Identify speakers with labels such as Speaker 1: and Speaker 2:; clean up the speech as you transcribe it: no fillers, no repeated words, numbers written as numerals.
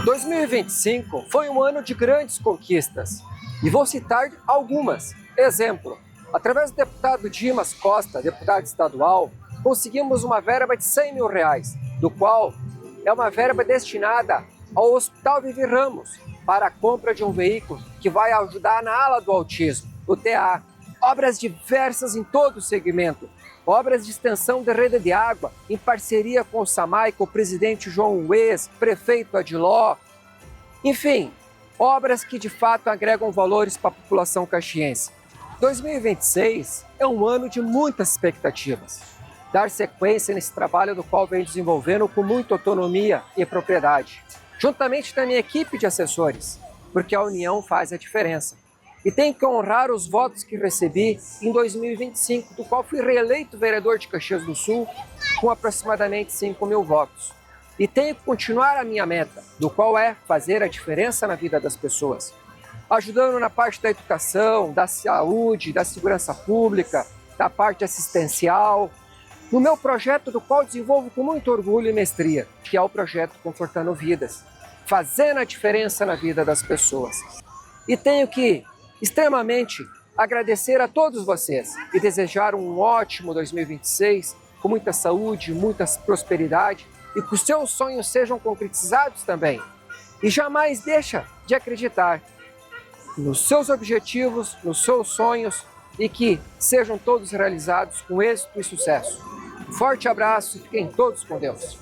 Speaker 1: 2025 foi um ano de grandes conquistas e vou citar algumas. Exemplo, através do deputado Dimas Costa, deputado estadual, conseguimos uma verba de R$100 mil, do qual é uma verba destinada ao Hospital Vivi Ramos para a compra de um veículo que vai ajudar na ala do autismo, o TA. Obras diversas em todo o segmento, obras de extensão de rede de água, em parceria com o SAMAI, com o presidente João Ues, prefeito Adiló. Enfim, obras que de fato agregam valores para a população caxiense. 2026 é um ano de muitas expectativas. Dar sequência nesse trabalho do qual venho desenvolvendo com muita autonomia e propriedade, juntamente da minha equipe de assessores, porque a união faz a diferença. E tenho que honrar os votos que recebi em 2025, do qual fui reeleito vereador de Caxias do Sul com aproximadamente 5 mil votos. E tenho que continuar a minha meta, do qual é fazer a diferença na vida das pessoas, ajudando na parte da educação, da saúde, da segurança pública, da parte assistencial, no meu projeto do qual desenvolvo com muito orgulho e mestria, que é o projeto Confortando Vidas, fazendo a diferença na vida das pessoas. E tenho que extremamente agradecer a todos vocês e desejar um ótimo 2026, com muita saúde, muita prosperidade e que os seus sonhos sejam concretizados também. E jamais deixa de acreditar nos seus objetivos, nos seus sonhos e que sejam todos realizados com êxito e sucesso. Forte abraço e fiquem todos com Deus.